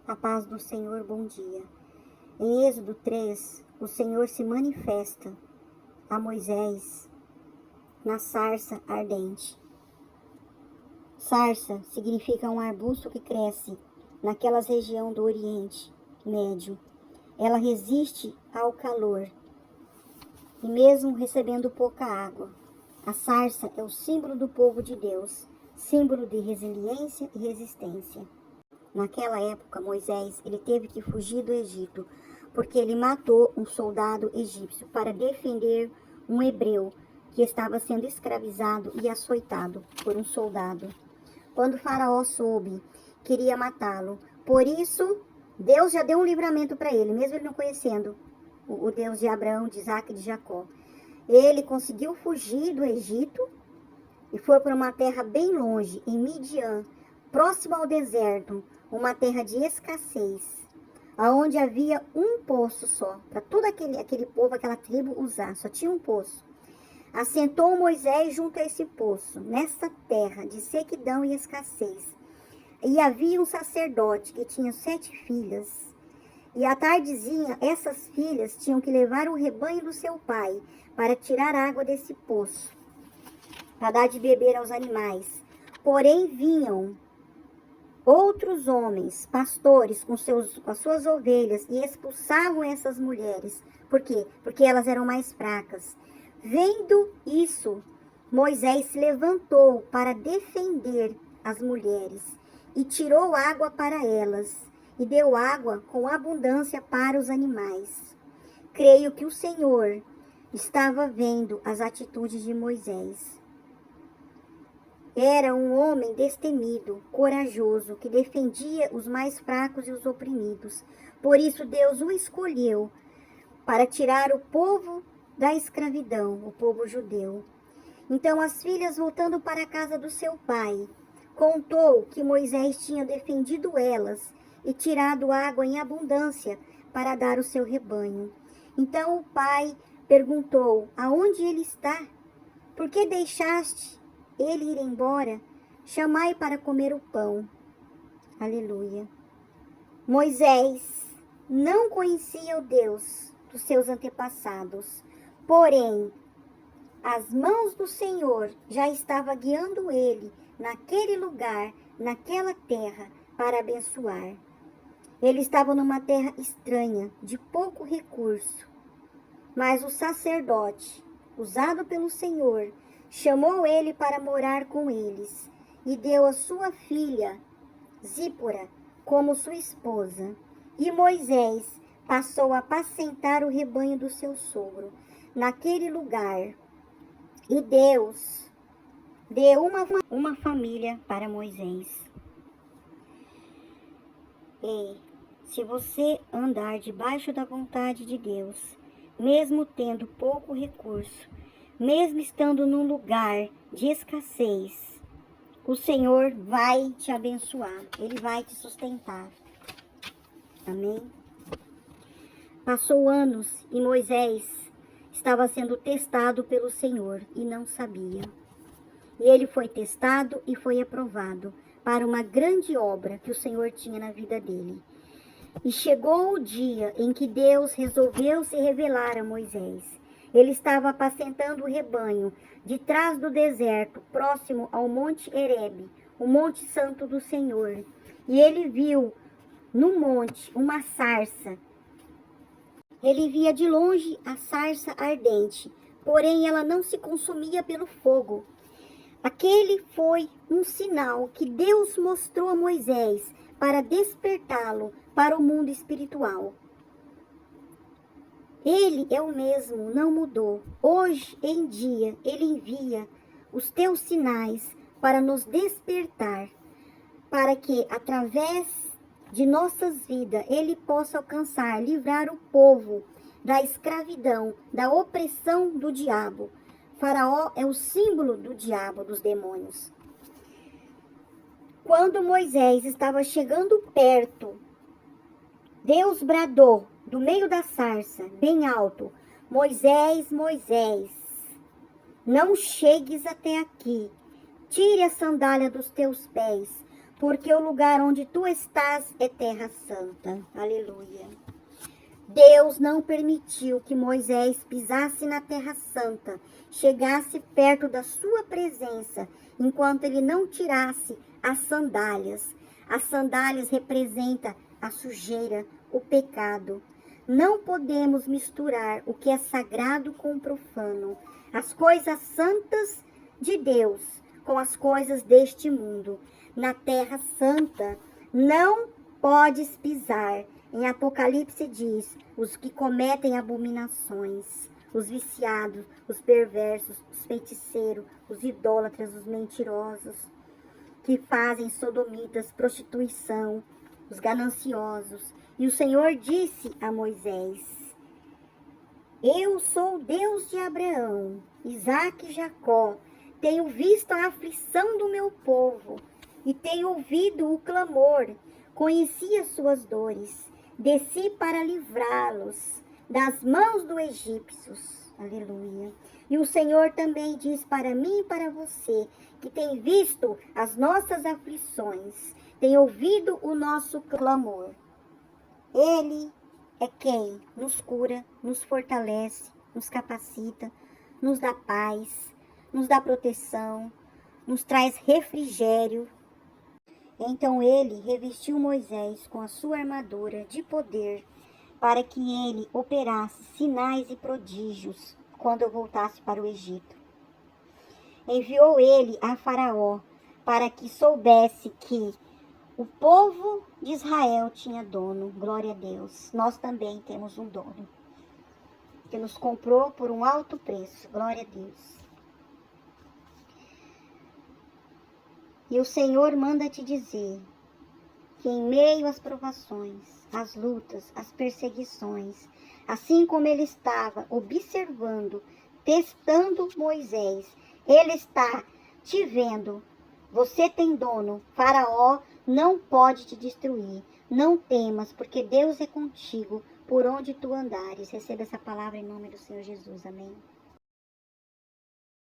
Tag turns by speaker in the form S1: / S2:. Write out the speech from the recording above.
S1: A paz do Senhor, bom dia. Em Êxodo 3, o Senhor se manifesta a Moisés na sarça ardente. Sarça significa um arbusto que cresce naquelas regiões do Oriente Médio. Ela resiste ao calor e mesmo recebendo pouca água. A sarça é o símbolo do povo de Deus, símbolo de resiliência e resistência. Naquela época, Moisés ele teve que fugir do Egito, porque ele matou um soldado egípcio para defender um hebreu que estava sendo escravizado e açoitado por um soldado. Quando Faraó soube, queria matá-lo. Por isso, Deus já deu um livramento para ele, mesmo ele não conhecendo o Deus de Abraão, de Isaac e de Jacó. Ele conseguiu fugir do Egito e foi para uma terra bem longe, em Midian, próximo ao deserto, uma terra de escassez, aonde havia um poço só, para todo aquele povo, aquela tribo usar, só tinha um poço. Assentou Moisés junto a esse poço, nessa terra de sequidão e escassez. E havia um sacerdote que tinha 7 filhas. E à tardezinha, essas filhas tinham que levar o rebanho do seu pai para tirar água desse poço, para dar de beber aos animais. Porém, vinham outros homens, pastores, com as suas ovelhas, e expulsavam essas mulheres. Por quê? Porque elas eram mais fracas. Vendo isso, Moisés se levantou para defender as mulheres e tirou água para elas e deu água com abundância para os animais. Creio que o Senhor estava vendo as atitudes de Moisés. Era um homem destemido, corajoso, que defendia os mais fracos e os oprimidos. Por isso Deus o escolheu para tirar o povo da escravidão, o povo judeu. Então as filhas, voltando para a casa do seu pai, contou que Moisés tinha defendido elas e tirado água em abundância para dar ao seu rebanho. Então o pai perguntou: aonde ele está? Por que deixaste ele ir embora? Chamai para comer o pão. Aleluia. Moisés não conhecia o Deus dos seus antepassados, porém, as mãos do Senhor já estavam guiando ele naquele lugar, naquela terra, para abençoar. Ele estava numa terra estranha, de pouco recurso, mas o sacerdote, usado pelo Senhor, chamou ele para morar com eles e deu a sua filha, Zípora, como sua esposa. E Moisés passou a apacentar o rebanho do seu sogro naquele lugar. E Deus deu uma família para Moisés. E se você andar debaixo da vontade de Deus, mesmo tendo pouco recurso, mesmo estando num lugar de escassez, o Senhor vai te abençoar. Ele vai te sustentar. Amém? Passou anos e Moisés estava sendo testado pelo Senhor e não sabia. E ele foi testado e foi aprovado para uma grande obra que o Senhor tinha na vida dele. E chegou o dia em que Deus resolveu se revelar a Moisés. Ele estava apacentando o rebanho de trás do deserto, próximo ao Monte Herebe, o Monte Santo do Senhor. E ele viu no monte uma sarça. Ele via de longe a sarça ardente, porém ela não se consumia pelo fogo. Aquele foi um sinal que Deus mostrou a Moisés para despertá-lo para o mundo espiritual. Ele é o mesmo, não mudou. Hoje em dia, Ele envia os teus sinais para nos despertar, para que, através de nossas vidas, Ele possa alcançar, livrar o povo da escravidão, da opressão do diabo. Faraó é o símbolo do diabo, dos demônios. Quando Moisés estava chegando perto, Deus bradou do meio da sarça, bem alto: Moisés, Moisés, não chegues até aqui. Tire a sandália dos teus pés, porque o lugar onde tu estás é terra santa. Aleluia. Deus não permitiu que Moisés pisasse na terra santa, chegasse perto da sua presença, enquanto ele não tirasse as sandálias. As sandálias representam a sujeira, o pecado. Não podemos misturar o que é sagrado com o profano, as coisas santas de Deus com as coisas deste mundo. Na terra santa não podes pisar. Em Apocalipse diz, os que cometem abominações, os viciados, os perversos, os feiticeiros, os idólatras, os mentirosos, que fazem sodomitas, prostituição, os gananciosos. E o Senhor disse a Moisés, eu sou o Deus de Abraão, Isaque e Jacó, tenho visto a aflição do meu povo e tenho ouvido o clamor, conheci as suas dores, desci para livrá-los das mãos dos egípcios. Aleluia. E o Senhor também diz para mim e para você, que tem visto as nossas aflições, tem ouvido o nosso clamor. Ele é quem nos cura, nos fortalece, nos capacita, nos dá paz, nos dá proteção, nos traz refrigério. Então ele revestiu Moisés com a sua armadura de poder, para que ele operasse sinais e prodígios quando eu voltasse para o Egito. Enviou ele a Faraó para que soubesse que o povo de Israel tinha dono. Glória a Deus. Nós também temos um dono, que nos comprou por um alto preço. Glória a Deus. E o Senhor manda te dizer que em meio às provações, às lutas, às perseguições, assim como ele estava observando, testando Moisés, ele está te vendo. Você tem dono. Faraó não pode te destruir. Não temas, porque Deus é contigo por onde tu andares. Receba essa palavra em nome do Senhor Jesus. Amém.